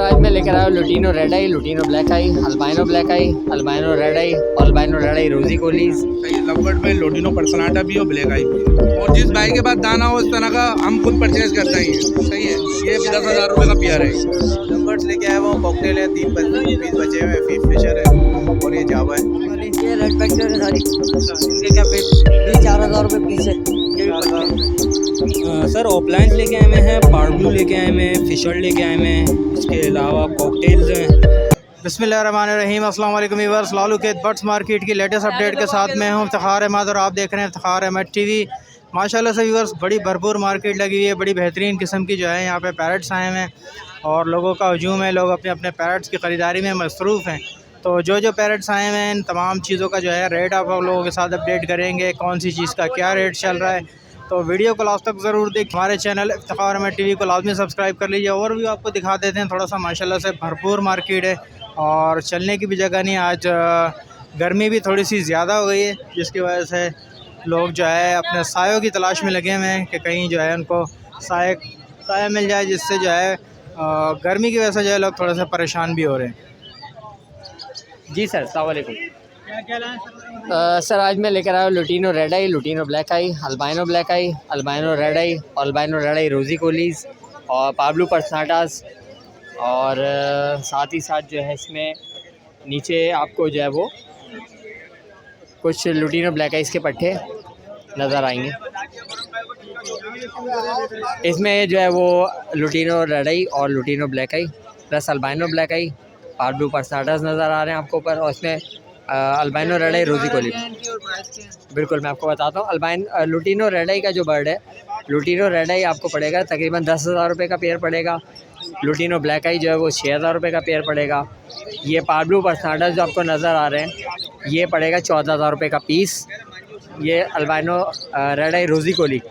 आज मैं लेकर आया लुटीनो रेड आई, लुटीनो ब्लैक आई, अल्बाइनो ब्लैक आई, अल्बाइनो रेड आई, अल्बाइनो रेड आई रोजी कोलीज। सही लवबर्ड में लुटीनो पर्सनाटा भी और ब्लैक आई भी है। और जिस भाई के पास दाना हो उस तरह का हम खुद परचेज करते हैं। सही है, ये 10,000 रुपये का पेयर है। लवबर्ड्स लेके आए वो कॉकटेल है, 3 पीस बचे हुए हैं, फिश फिशर है और ये जावा है। ये रेड फैक्टर है सारी, इनके क्या पे 4,000 रुपये पीस है। सर ऑफलाइन लेके आए हुए हैं, पार्ब्लू लेके आए हुए हैं, फिशर लेके आए हुए हैं, इसके अलावा कॉकटेल्स हैं। बिस्मिल्लाहिर्रहमानिर्रहीम, अस्सलाम वालेकुम व्यूअर्स। लालू के बर्ड्स मार्केट की लेटेस्ट अपडेट के साथ मैं हूं इफ्तिखार अहमद और आप देख रहे हैं इफ्तिखार अहमद टीवी। माशाल्लाह से व्यूअर्स बड़ी भरपूर मार्केट लगी हुई है, बड़ी बेहतरीन किस्म की जो है यहाँ पे पैरट्स आए हुए हैं और लोगों का हजूम है। लोग अपने अपने पैरट्स की ख़रीदारी में मसरूफ़ हैं। तो जो पैरट्स आए हुए हैं इन तमाम चीज़ों का जो है रेट आप लोगों के साथ अपडेट करेंगे, कौन सी चीज़ का क्या रेट चल रहा है। तो वीडियो को लास्ट तक ज़रूर देखें। हमारे चैनल इफ्तिखार अहमद टीवी को लाजमी सब्सक्राइब कर लीजिए। और भी आपको दिखा देते हैं थोड़ा सा, माशाल्लाह से भरपूर मार्केट है और चलने की भी जगह नहीं। आज गर्मी भी थोड़ी सी ज़्यादा हो गई है, जिसकी वजह से लोग जो है अपने सायों की तलाश में लगे हुए हैं कि कहीं जो है उनको साया मिल जाए, जिससे जो है गर्मी की वजह से जो है लोग थोड़ा सा परेशान भी हो रहे हैं। जी सर, अस्सलाम वालेकुम। सर आज मैं लेकर आया लुटीनो रेड आई, लुटीनो ब्लैक आई, अल्बाइनो ब्लैक आई, अल्बाइनो रेड आई, अल्बाइनो रेड आई रोजी कोलीज और पाब्लो पर्सनाटास। और साथ ही साथ जो है इसमें नीचे आपको जो है वो कुछ लुटीनो ब्लैक आइस के पट्टे नज़र आएंगे। इसमें जो है वो लुटीनो रेड आई और लुटीनो ब्लैक आई प्लस अल्बाइनो ब्लैक आई, पाब्लो पर्सनाटास नज़र आ रहे हैं आपको ऊपर। और इसमें अल्बाइनो रेड आई रोजी कोली। बिल्कुल मैं आपको बताता हूँ। लुटीनो रेड आई का जो बर्ड है, लुटीनो रेड आई आपको पड़ेगा तकरीबन 10,000 रुपये का पेयर पड़ेगा। लुटीनो ब्लैक आई जो है वो 6,000 रुपये का पेयर पड़ेगा। ये पाब्लो पर्सनाटास जो आपको नज़र आ रहे हैं ये पड़ेगा 14,000 रुपये का पीस। ये अल्बाइनो रेड आई रोजी कोली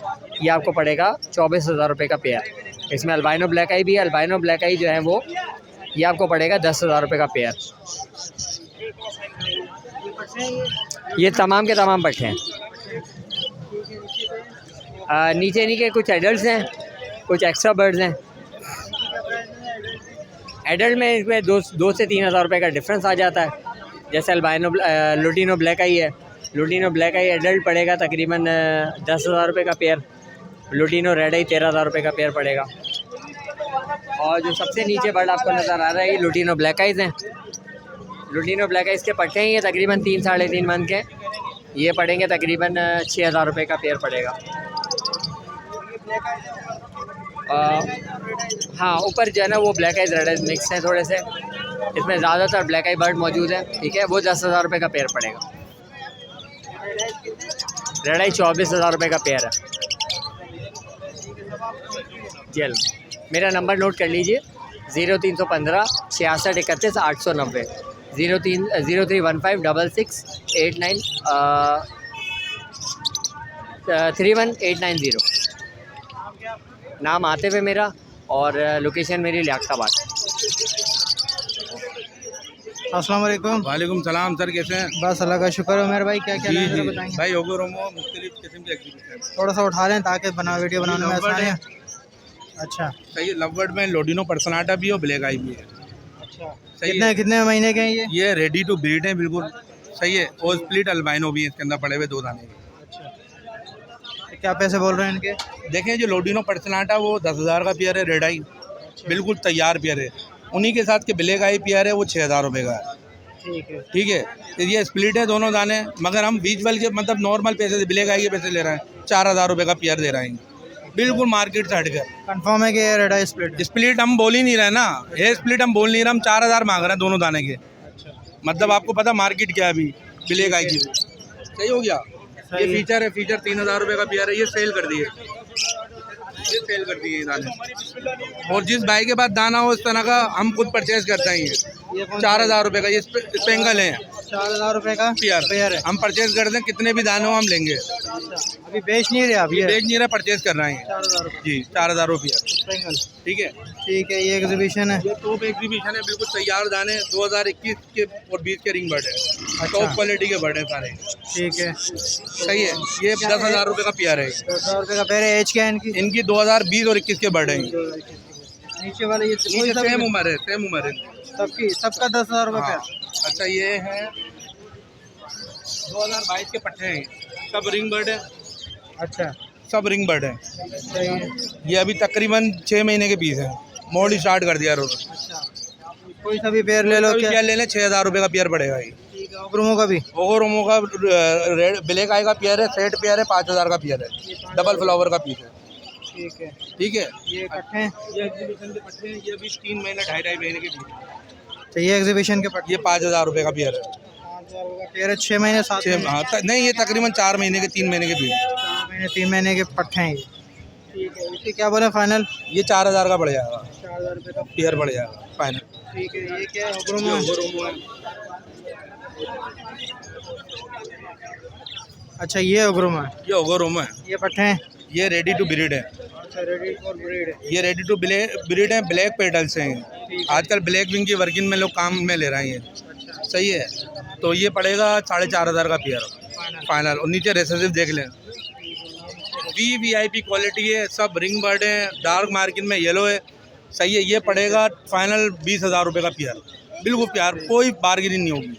ये आपको पड़ेगा 24,000 रुपये का पेयर। इसमें अल्बाइनो ब्लैक आई भी है। अल्बाइनो ब्लैक आई जो है वो ये आपको पड़ेगा 10,000 रुपये का पेयर। ये तमाम के तमाम पट्टे हैं। नीचे नीचे कुछ एडल्ट्स हैं, कुछ एक्स्ट्रा बर्ड्स हैं। एडल्ट में इसमें दो से 3,000 रुपये का डिफरेंस आ जाता है। जैसे अल्बाइनो लुटीनो ब्लैक आई है, लुटीनो ब्लैक आई एडल्ट पड़ेगा तकरीबन 10,000 रुपये का पेयर। लुटीनो रेड आई 13,000 रुपये का पेयर पड़ेगा। और जो सबसे नीचे बर्ड आपको नज़र आ रहा है ये लुटीनो ब्लैक आइज़ हैं। लुटीनो ब्लैक आइज़ के पट्टे हैं, ये तकरीबन 3-3.5 मंथ के। ये पड़ेंगे तकरीबन 6,000 रुपये का पेयर पड़ेगा। हाँ, ऊपर जो है ना वो black eyes red eyes mix हैं थोड़े से। इसमें ज़्यादातर ब्लैक आई बर्ड मौजूद है, ठीक है। वो 10,000 रुपये का पेयर पड़ेगा। रेड आई 24,000 रुपये का पेयर है। जेल मेरा नंबर नोट कर लीजिए 0315 66 31 890 0315 66 31890। नाम आते हुए मेरा और लोकेशन मेरी लियाकताबाद। अस्सलाम वालेकुम। वालेकुम सलाम सर, कैसे हैं? बस अल्लाह का शुक्र है। मेरे भाई क्या क्या जी लेंगे जी बताएंगे? भाई ओगो रोमो मुख्तलिफ किस्म के एग्जीबिशन। थोड़ा सा उठा लें ताकि वीडियो बनाने में आसानी है। अच्छा सही है, लवबर्ड में लुटीनो पर्सनाटा भी और ब्लैक आई भी है। अच्छा, सही है। कितने महीने के हैं ये? रेडी टू ब्रीड है बिल्कुल। सही है। और स्प्लिट अल्बाइनो भी है इसके अंदर पड़े हुए 2 दाने के। अच्छा, क्या पैसे बोल रहे हैं इनके? देखें जो लुटीनो पर्सनाटा वो 10,000 का पेयर है। रेड आई बिल्कुल तैयार पेयर है। उन्हीं के साथ के ब्लैक आई पेयर है वो 6,000 रुपये का है। ठीक है। तो ये स्प्लिट है दोनों दाने, मगर हम बीच वाल के मतलब नॉर्मल पैसे से ब्लैक आई के पैसे ले रहे हैं। 4,000 रुपये का पेयर दे रहे हैं, बिल्कुल मार्केट से हट कर। कंफर्म है कि ये रेड आई स्प्लिट हम बोल ही नहीं रहे ना, ये स्प्लिट हम बोल नहीं रहे। हम 4,000 मांग रहे हैं दोनों दाने के। मतलब आपको पता मार्केट क्या है अभी ब्लैक आई की। सही हो गया। ये फीचर है, फीचर 3,000 रुपये का पेयर है। ये सेल कर दिए, ये सेल कर दिए दाने। और जिस भाई के पास दाना हो इस तरह का हम खुद परचेज करते हैं। ये 4,000 रुपये का ये स्पेंगल है। 4,000 रुपये का पेयर है। हम परचेज करते हैं, कितने भी दाने हो हम लेंगे। अभी बेच नहीं रहे? अभी बेच नहीं रहे, परचेज कर रहे हैं। 4,000 जी 4,000 रुपये। ठीक है। ठीक है। ये एग्जीबिशन है, ये टॉप एग्जीबिशन है, बिल्कुल तैयार दाने 2021 के और 20 के रिंग बर्ड है। टॉप क्वालिटी के बर्ड है सारे। ठीक है। सही है। ये 10,000 रुपये का पेयर है। 10,000 रुपये का पेयर है। एज क्या है इनकी? इनकी 2020 और 21 के बर्ड हैं। नीचे वाले ये कोई नीचे सा सेम भी- उम्र है, सेम उम्र है। सबकी सबका 10,000 रुपये हाँ। पेयर। अच्छा ये है 2022 के पट्टे हैं, सब रिंग बर्ड है, अच्छा सब रिंग बर्ड है। सही है। ये अभी तकरीबन 6 महीने के पीस है, मोड ही स्टार्ट कर दिया उन्होंने। अच्छा कोई सा भी पेयर ले लो क्या? क्या ले लें, 6,000 रुपये का पेयर पड़ेगा ये। ठीक है, ओग्रोमो का भी ओगो रोमो का रेड ब्लैक आई का पेयर है, सेट पेयर है, 5,000 का पेयर है, डबल फ्लावर का पीस है। ठीक है। ठीक है, ये इकट्ठे हैं। ये एग्जीबिशन के पट्टे हैं, ये भी 3 महीने 2.5 महीने के पीस है। तो ये एग्जीबिशन के पट्टे ये 5,000 रुपये का पेयर है। 5,000 रुपये का पेयर है। 6 महीने 7 महीने हाँ नहीं, ये तकरीबन 4 महीने के 3 महीने के पीस है। 4 महीने 3 महीने के पट्टे हैं ये। ठीक है, इसके क्या बोले फाइनल? ये 4,000 का पड़ जाएगा, 4,000 रुपये का। पेयर पड़ जाएगा फाइनल। ठीक है, ये क्या है? ओग्रोमो है? रोमो है। अच्छा ये ओग्रोमो है। ये ओगो रोमो है, ये पट्टे हैं। ये रेडी टू ब्रीड है। अच्छा रेडी फॉर ब्रीड है। ये रेडी टू ब्रीड है, ब्लैक पेटल्स हैं। ठीक है। आजकल ब्लैक विंग की वर्किंग में लोग काम में ले रहे हैं, अच्छा सही है। तो ये पड़ेगा 4,500 का पेयर फाइनल। और नीचे रेसेसिव देख लें, VIP क्वालिटी है, सब रिंग बर्ड है, डार्क मार्किन में येलो है, सही है। ये पड़ेगा फाइनल 20,000 रुपये का पेयर, बिल्कुल प्यार, कोई बार्गेनिंग नहीं होगी।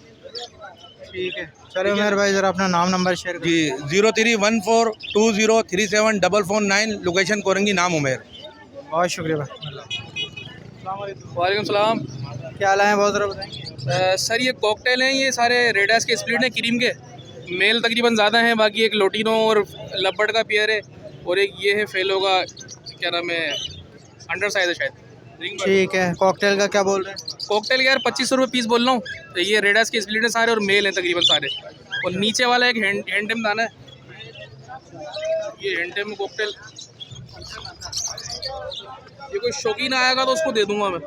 ठीक है, चलो मेरे भाई ज़रा अपना नाम नंबर शेयर करो। जी 031420374449, लोकेशन कोरंगी, नाम उमेर। बहुत शुक्रिया भाई। वालेकुम सलाम। क्या हाल है, बहुत ज़रा बताएंगे। सर ये कॉकटेल हैं, ये सारे रेडास के स्प्लिट हैं क्रीम के। मेल तकरीबन ज़्यादा हैं, बाकी एक लोटिनो और लब्बड़ का पेयर है, और एक ये है फेलो का, क्या नाम है, अंडर साइज है शायद, रिंग बर्ड। ठीक है, कॉकटेल का क्या बोल रहे हैं? कॉकटेल यार 2500 रुपये पीस बोल रहा हूँ। तो ये रेडास के स्प्लिट हैं सारे, और मेल हैं तकरीबन सारे। और नीचे वाला एक हैंडम दाना है, ये हैंडम कॉकटेल। ये कोई शौकीन आएगा तो उसको दे दूंगा मैं।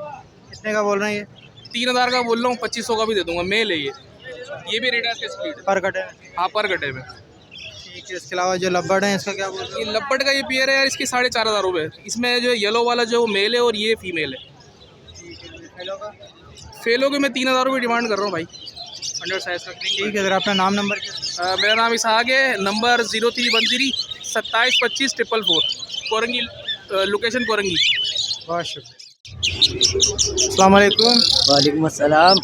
कितने का बोल रहे हैं ये? 3,000 का बोल रहा हूँ, 2500 का भी दे दूंगा। मेल है ये भी रेडास के स्प्लिट है। पर कटे? हाँ, पर गड्ढे में। ठीक है, इसके अलावा जो लब्बड़ है इसका क्या बोल रहे ये लब्बड़ का ये पेयर है यार, इसके 4,500 रुपये। इसमें जो येलो वाला जो मेल है और ये फीमेल है। हैं? हेलो का? फेलो के मैं 3,000 रुपये डिमांड कर रहा हूँ भाई, अंडर साइज का। ठीक है, ज़रा अपना नाम नंबर शेयर मेरा नाम इसहाक है, नंबर 0313 2725 444, कोरंगी, लोकेशन कोरंगी। करो। बहुत शुक्रिया। अस्सलाम वालेकुम। वालेकुम अस्सलाम।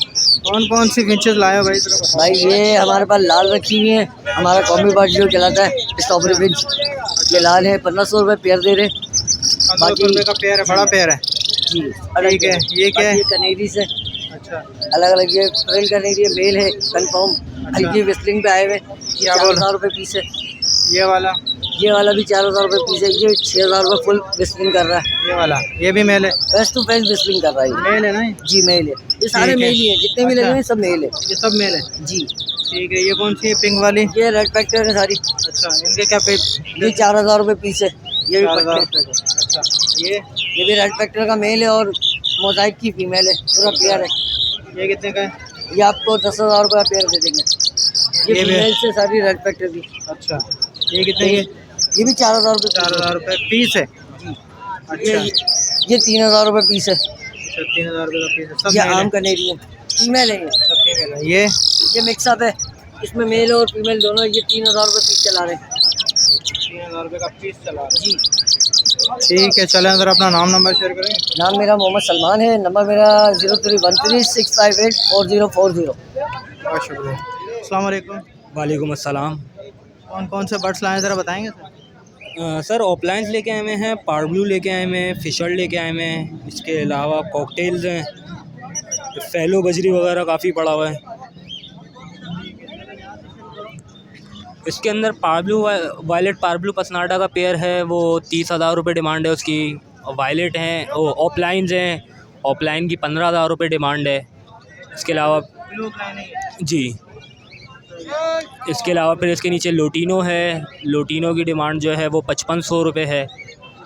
कौन कौन सी फिंचेस लाए हो भाई? ज़रा बताओ। भाई ये हमारे पास लाल रखी हुई है, हमारा कॉमी बर्ड जो चलाता है स्ट्रॉबेरी फिंच, ये लाल है, 1,500 रुपये पेयर दे रहे। 1,500 रुपये का पेयर है, बड़ा पेयर है। जी ठीक है, ये क्या है? ये कनेरी से अच्छा अलग अलग, ये फ्रेंड कनेरी है, मेल है, कंफर्म, हल्की विस्लिंग पे आए हुए, क्या बोल? 4,000 रुपये पीस है। ये वाला? ये वाला भी 4,000 रुपये पीस है। ये 6,000 रुपये फुल विस्लिंग कर रहा है, ये वाला? ये भी मेल है? फेस टू फेस विस्लिंग कर रहा है ये। मेल है ना ये? जी मेल है, ये सारे ठीक है। मेल ही हैं, जितने भी लगे अच्छा। हैं सब मेल है। ये सब मेल है? जी ठीक है, ये कौन सी है पिंक वाली? ये रेड फैक्टर है सारी, अच्छा, इनके क्या पे? ये 4,000 रुपये पीस है। ये भी 4,000 पट्टे, रुपये का। अच्छा, ये भी रेड फैक्टर का मेल है और मोजाइक की फीमेल है, पूरा पेयर है। ये कितने का है? ये आपको 10,000 रुपये का पेयर दे देंगे। ये ये भी- फीमेल से सारी रेड फैक्टर की। अच्छा, ये कितने की? ये भी 4,000 रुपये 4,000 रुपये पीस है? अच्छा, ये 3,000 रुपये पीस है। अच्छा 3,000 रुपये का पीस है। सब ये मेल है? आम कनेरी है, फीमेल है ये। अच्छा फीमेल है। ये ये मिक्सअप है, इसमें मेल और फीमेल दोनों। ये 3,000 रुपये पीस चला रहे हैं 3,000 रुपये का पीस चला रहे जी। हैं। ठीक है, चलें ज़रा अपना नाम नंबर शेयर करें। नाम मेरा मोहम्मद सलमान है, नंबर मेरा 0313 658 4040। बहुत शुक्रिया। अस्सलाम वालेकुम। वालेकुम अस्सलाम। कौन कौन से बर्ड्स लाए हैं ज़रा बताएंगे सर? सर ऑफलाइंस लेके आए हुए हैं, पार्ब्लू लेके आए हुए हैं, फिशर लेके आए हुए हैं, इसके अलावा कॉकटेल्स हैं, फैलो बजरी वगैरह काफ़ी पड़ा हुआ है। इसके अंदर पार्ब्लू वायलेट पार्ब्लू पसनाडा का पेयर है, वो 30,000 रुपये डिमांड है उसकी। और वायलेट हैं, वो ऑफलाइंस हैं, ऑफलाइन की 15,000 रुपये डिमांड है। इसके अलावा ब्लू लाइन है? जी, इसके अलावा फिर इसके नीचे लोटिनो है, लोटिनो की डिमांड जो है वो 5500 रुपये है।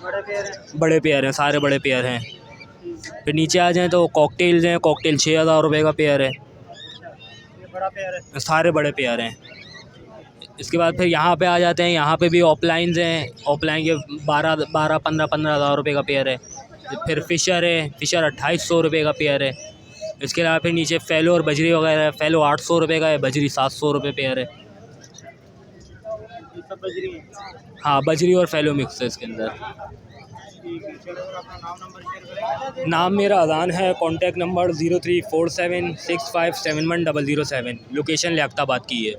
बड़े पेयर है? बड़े पेयर हैं, सारे बड़े पेयर हैं। फिर नीचे आ जाएँ तो कॉकटेल्स हैं, कॉकटेल 6,000 रुपये का पेयर है, ये बड़ा पेयर है? सारे बड़े पेयर हैं। इसके बाद फिर यहाँ पे आ जाते हैं, यहाँ पे भी ऑफलाइंस हैं, ऑफलाइन के 15,000 रुपये का पेयर है। फिर फ़िशर है, फ़िशर 2800 रुपये का पेयर है। इसके अलावा फिर नीचे फैलो और बजरी वगैरह है, फैलो 800 रुपये का है, बजरी 700 रुपये पेयर है। ये सब बजरी है? हाँ, बजरी और फैलो मिक्स है इसके अंदर। नाम मेरा अजान है, कॉन्टैक्ट नंबर 034765710007, लोकेशन लियाकताबाद की है।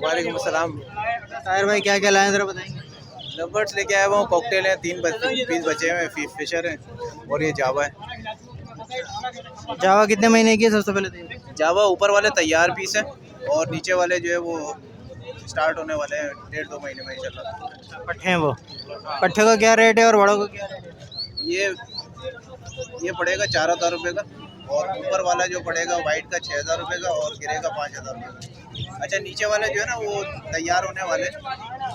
वालेकुम अस्सलाम। ताहिर भाई क्या क्या लाए ज़रा बताएंगे। लवर्स लेके आया हुआ हूँ, कॉकटेल है, 3 पीस बचे हुए हैं, फिशर है और ये जावा है। जावा कितने महीने की है सबसे पहले तो? जावा ऊपर वाले तैयार पीस है और नीचे वाले जो है वो स्टार्ट होने वाले हैं 1.5-2 महीने में इंशाल्लाह। पट्ठे हैं वो, पट्ठे का क्या रेट है और बड़ों का क्या रेट है? ये पड़ेगा 4,000 रुपये का और ऊपर वाला जो पड़ेगा वाइट का 6,000 रुपये का और गिरे का 5,000 रुपये का। अच्छा, नीचे वाले जो है ना वो तैयार होने वाले,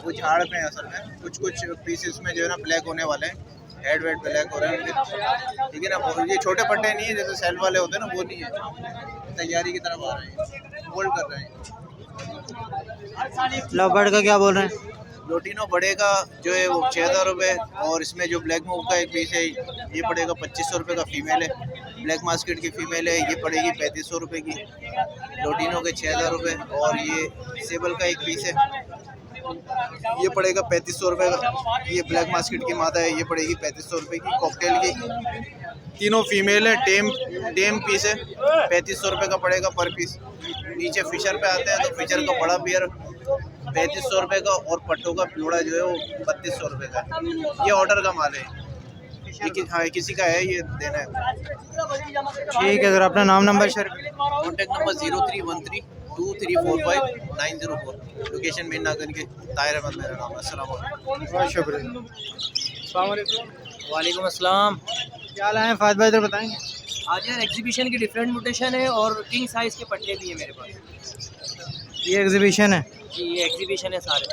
वो झाड़ पे हैं असल में। कुछ पीसेस में जो है ना ब्लैक होने वाले हैं, हेड वेड ब्लैक हो रहे हैं उनके, ठीक है ना। ये छोटे पट्टे नहीं है जैसे सेल वाले होते हैं ना, वो नहीं है, तैयारी की तरफ आ रहे हैं, होल्ड कर रहे हैं। लवबर्ड का क्या बोल रहे हैं? लोटिनो बढ़ेगा जो है वो 6,000 रुपये और इसमें जो ब्लैक मूव का एक पीस है ये पड़ेगा 2,500 रुपये का, फीमेल है। ब्लैक मास्केट की फ़ीमेल है, ये पड़ेगी 3,500 रुपये की। लोटिनो के 6,000 रुपये और ये सेबल का एक पीस है, ये पड़ेगा 3,500 रुपये का। ये ब्लैक मास्केट की मादा है, ये पड़ेगी 3,500 रुपये की। कॉकटेल की तीनों फीमेल है, टेम पीस है, 3,500 रुपये का पड़ेगा पर पीस। नीचे फिशर पे आते हैं तो फिशर का बड़ा पेयर 3,500 रुपये का और पट्टों का जोड़ा जो है वो 3,200 रुपये का। ये ऑर्डर का माल है, हाँ किसी का है, ये देना है। ठीक है, ज़रा अपना नाम नंबर शेयर करें। कॉन्टैक्ट नंबर 0313234904, लोकेशन मेन नागन के, ताहिर अहमद मेरा नाम है। अस्सलाम वालेकुम। बहुत शुक्रिया। वालेकुम अस्सलाम। क्या लाए हैं फायद भाई, इधर बताएंगे। आज यार एग्जीबिशन की डिफरेंट म्यूटेशन है और किंग साइज़ के पट्टे भी हैं मेरे पास। ये एग्जीबिशन है, जी ये एग्जीबिशन है सारे,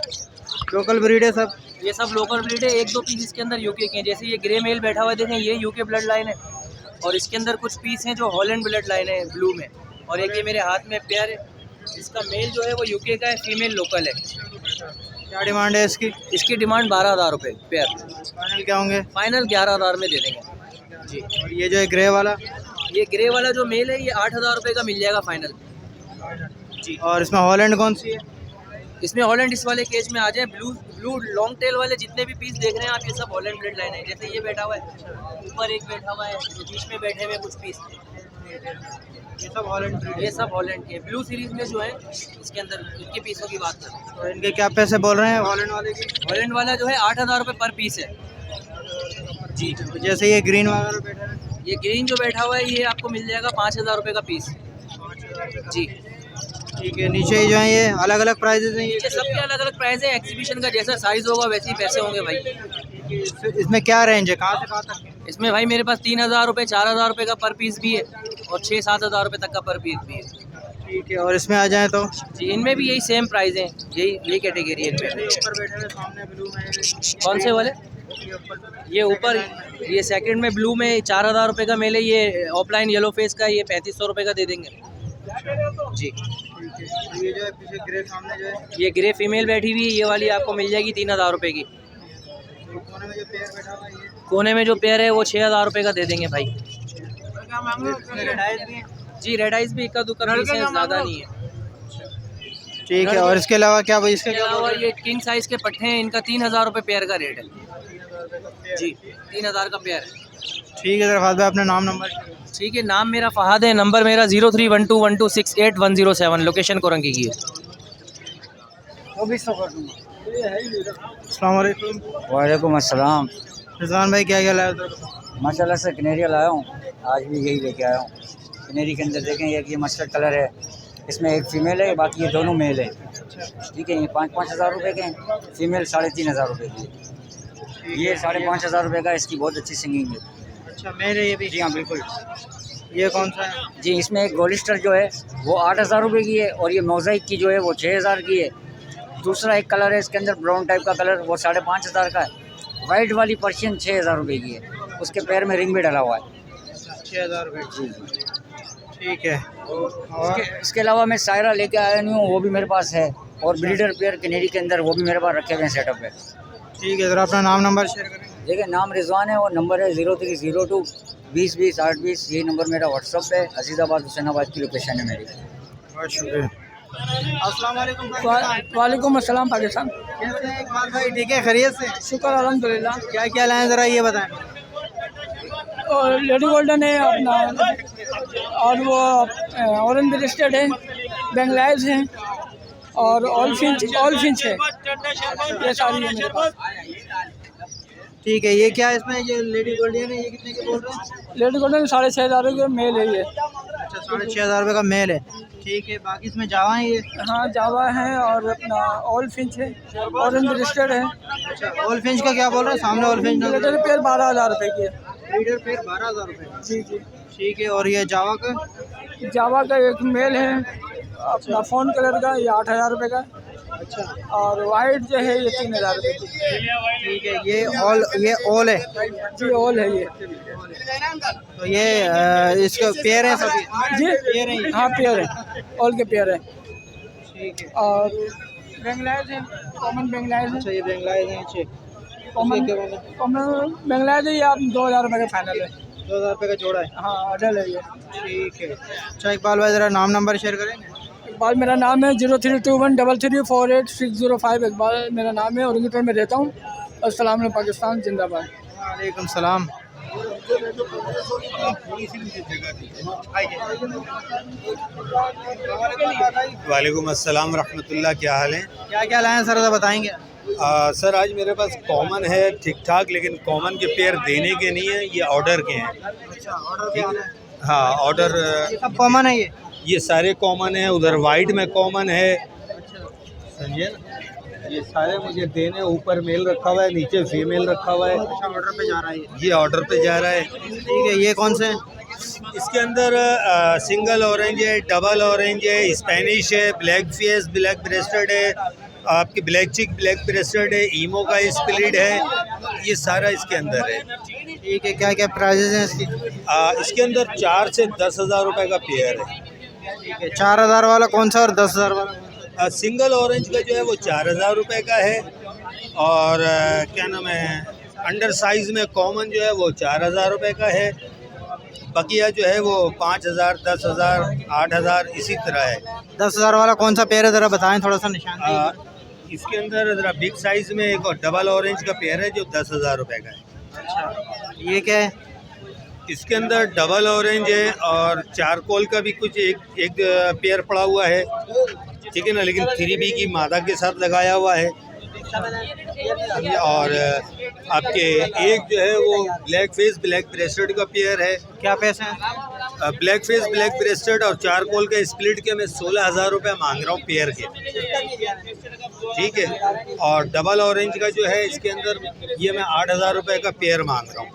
लोकल ब्रीड है सब? ये सब लोकल ब्रीड है। 1-2 पीस इसके अंदर यूके के हैं, जैसे ये ग्रे मेल बैठा हुआ है, देखें ये यूके ब्लड लाइन है। और इसके अंदर कुछ पीस हैं जो हॉलैंड ब्लड लाइन है ब्लू में। और एक ये मेरे हाथ में पेयर है, इसका मेल जो है वो यूके का है, फीमेल लोकल है। क्या डिमांड है इसकी? इसकी डिमांड 12,000 रुपये पेयर, फाइनल क्या होंगे? फाइनल 11,000 में दे देंगे जी। और ये जो है ग्रे वाला, ये ग्रे वाला जो मेल है ये 8,000 रुपये का मिल जाएगा फाइनल जी। और इसमें हॉलैंड कौन सी है? इसमें हॉलैंड इस वाले केज में आ जाए। ब्लू लॉन्ग टेल वाले जितने भी पीस देख रहे हैं आप, ये सब हॉलैंड ब्लड लाइन है। जैसे ये बैठा हुआ है, ऊपर एक बैठा हुआ है, बीच में बैठे हुए कुछ पीस, ये सब हॉलैंड ब्रीड है। ये सब हॉलैंड के। ब्लू सीरीज में जो है इसके अंदर इनके पीसों की बात करें, तो इनके क्या पैसे बोल रहे हैं हॉलैंड वाले की? हॉलैंड वाला जो है 8,000 रुपये पर पीस है जी। जैसे ये ग्रीन वाला बैठा है, ये ग्रीन जो बैठा हुआ है ये आपको मिल जाएगा 5,000 रुपये का पीस जी। ठीक है। नीचे ही जो है ये अलग अलग प्राइजेज हैं, ये सबके अलग अलग प्राइस है। एग्जीबिशन का जैसा साइज़ होगा वैसे ही पैसे होंगे भाई। इसमें क्या रेंज है, कहाँ से कहाँ तक? इसमें भाई मेरे पास 3,000 रुपये, 4,000 रुपये का पर पीस भी है और 6-7 हज़ार रुपये तक का पर पीस भी है। ठीक है। और इसमें आ जाए तो जी इनमें भी यही सेम प्राइस है, यही कैटेगरी है इनमें। ऊपर बैठे हुए सामने ब्लू में, कौन से वाले? ये ऊपर, ये सेकंड में ब्लू में 4,000 रुपये का मेल है। ये ऑफलाइन येलो फेस का, ये 3,500 रुपये का दे देंगे जी। ये जो है पीछे ग्रे सामने जो है, ये ग्रे फीमेल बैठी हुई है, ये वाली आपको मिल जाएगी 3,000 रुपये की। कोने में जो पेयर बैठा हुआ है ये, कोने में जो पेयर है वो 6,000 रुपये का दे देंगे भाई रेड आइज भी है। जी। रेड आइस भी इक्का दुक्का पीस है, ज़्यादा नहीं है। ठीक है। और इसके अलावा क्या भाई, इसके इसके अलावा ये किंग साइज़ के पट्टे हैं, इनका 3,000 रुपये पेयर का रेट है जी। 3,000 का पेयर है। ठीक है। दरफात भाई अपना नाम नंबर। ठीक है, नाम मेरा फ़हाद है, नंबर मेरा 03121268 लोकेशन कोरंगी की है। अस्सलाम वालेकुम। वालेकुम अस्सलाम। रिजवान भाई क्या क्या लाया उधर? माशाल्लाह से कनेरिया लाया हूँ, आज भी यही लेके आया हूँ। कनेरी के अंदर देखें एक ये मस्टर्ड कलर है, इसमें एक फ़ीमेल है, बाकी ये दोनों मेल है। ठीक है। ये 5-5 हज़ार रुपये के हैं, फ़ीमेल 3,500 रुपये की है। ये 5,500 रुपये का, इसकी बहुत अच्छी सिंगिंग है। अच्छा मेरे ये भी। जी हाँ बिल्कुल। ये कौन सा है? जी इसमें एक गोलिस्टर जो है वो 8,000 रुपये की है और ये मोज़ाइक की जो है वो 6,000 की है। दूसरा एक कलर है इसके अंदर ब्राउन टाइप का कलर, वो 5,500 का है। वाइट वाली पर्शियन 6,000 रुपये की है, उसके पैर में रिंग भी डला हुआ है। 6,000 रुपये। जी। ठीक है। और इसके अलावा मैं सायरा लेके आया नहीं हूँ, वो भी मेरे पास है। और ब्रीडर पेयर कनेरी के अंदर वो भी मेरे पास रखे हुए हैं सेटअप पे। ठीक है। ज़रा अपना नाम नंबर शेयर करें। देखिए नाम रिजवान है और नंबर है 0302 20 20 8 20। यही नंबर मेरा व्हाट्सअप है। अजीज़ाबाद हुसैनाबाद की लोकेशन है मेरी। बहुत शुक्रिया। अस्सलाम वालेकुम भाई। वालेकुम अस्सलाम पाकिस्तान। कैसे हैं इकबाल भाई, ठीक है, खैरियत से? शुक्र अल्हम्दुलिल्लाह। क्या क्या लाए ज़रा ये बताएं। और लेडी गोल्डन है अपना, और वो ऑरेंज ब्रेस्टेड है, बेंगलाइज है, और ऑल फिंच है, ये सारी है मेरे पास। ठीक है, ये क्या है इसमें, ये लेडी गोल्डन है, ये कितने के बोल रहे हैं? लेडी गोल्डन 6,500 के मेल है ये। अच्छा, 6,500 रुपये का मेल है। ठीक है, बाकी इसमें जावा है ये? हाँ जावा है, और अपना ऑल फिंच है, ऑरेंज ब्रेस्टेड है। अच्छा, ऑल फिंच का क्या बोल रहे हैं? सामने ऑल फिंच लीटर पेयर 12,000 रुपये की है। लीटर पेयर 12,000 रुपये। जी जी। ठीक है, और ये जावा का? जावा का एक मेल है अपना फ़ोन कलर का, ये 8,000 रुपये का। अच्छा, और वाइट जो है ये 3,000 रुपये की। ठीक है, ये ऑल है? जी ऑल है ये। तो ये इसका पेयर है सभी? जी पेयर है ये? हाँ पेयर है, ऑल के पेयर है। ठीक है। और बेंगलाइज है, कॉमन बेंगलाइज है। अच्छा, ये बेंगलाइज है। अच्छे, कॉमन बेंगलाइज है, ये आप 2,000 रुपये का फाइनल है। 2,000 रुपये का जोड़ा है? हाँ अडल है ये। ठीक है। अच्छा इकबाल भाई, ज़रा नाम नंबर शेयर करेंगे? इकबाल मेरा नाम है, 0321334805। इकबाल मेरा नाम है, औरंगजेब में रहता हूँ। अस्सलाम वालेकुम, पाकिस्तान जिंदाबाद। वालेकुम सलाम। वालेकुम अस्सलाम रहमतुल्लाह, क्या हाल है? क्या क्या लाए हैं सर, बताएंगे? सर आज मेरे पास कॉमन है ठीक ठाक, लेकिन कॉमन के पेयर देने के नहीं है, ये ऑर्डर के हैं। अच्छा, ऑर्डर? हाँ ऑर्डर, सब कॉमन है ये सारे कॉमन है। उधर वाइट में कॉमन है, समझे ना? ये सारे मुझे देने, ऊपर मेल रखा हुआ है, नीचे फीमेल रखा हुआ है। अच्छा, ऑर्डर पे जा रहा है ये ऑर्डर पे जा रहा है। ठीक है, ये कौन से हैं? इसके अंदर सिंगल ऑरेंज है, डबल ऑरेंज है, स्पेनिश है, ब्लैक फेस, ब्लैक ब्रेस्टेड है, आपकी ब्लैक चिक, ब्लैक ब्रेस्टेड है, ईमो का स्प्लिट है, ये सारा इसके अंदर है। ठीक है, क्या क्या प्राइजेज हैं इसकी? इसके अंदर 4 से 10,000 रुपये का पेयर है। ठीक है, 4,000 वाला कौन सा और 10,000 वाला? सिंगल ऑरेंज का जो है वो 4,000 रुपये का है, और क्या नाम है, अंडर साइज़ में कॉमन जो है वो 4,000 रुपये का है। बकिया जो है वो 5,000, 10,000, 8,000 इसी तरह है। 10,000 वाला कौन सा पेयर है, ज़रा बताएं, थोड़ा सा निशान। इसके अंदर ज़रा बिग साइज़ में एक और डबल ऑरेंज का पेयर है जो 10,000 रुपये का है। ये क्या है? इसके अंदर डबल ऑरेंज है और चारकोल का भी कुछ एक पेयर पड़ा हुआ है, ठीक है ना, लेकिन 3B की मादा के साथ लगाया हुआ है। और आपके एक जो है वो ब्लैक फेस ब्लैक ब्रेस्टेड का पेयर है। क्या पैसे हैं? ब्लैक फेस ब्लैक ब्रेस्टेड और चारकोल का स्प्लिट के मैं 16,000 रुपये मांग रहा हूँ पेयर के, ठीक है। और डबल ऑरेंज का जो है इसके अंदर ये मैं 8,000 रुपये का पेयर मांग रहा हूँ।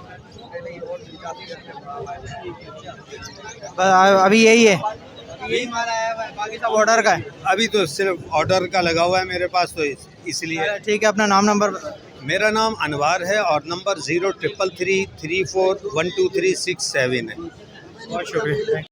अभी यही है? यही माल आया हुआ है, बाकी सब ऑर्डर का है? अभी तो सिर्फ ऑर्डर का लगा हुआ है मेरे पास, तो इसलिए। ठीक है, अपना नाम नंबर? मेरा नाम अनवार है और नंबर 0333341237 है। बहुत शुक्रिया।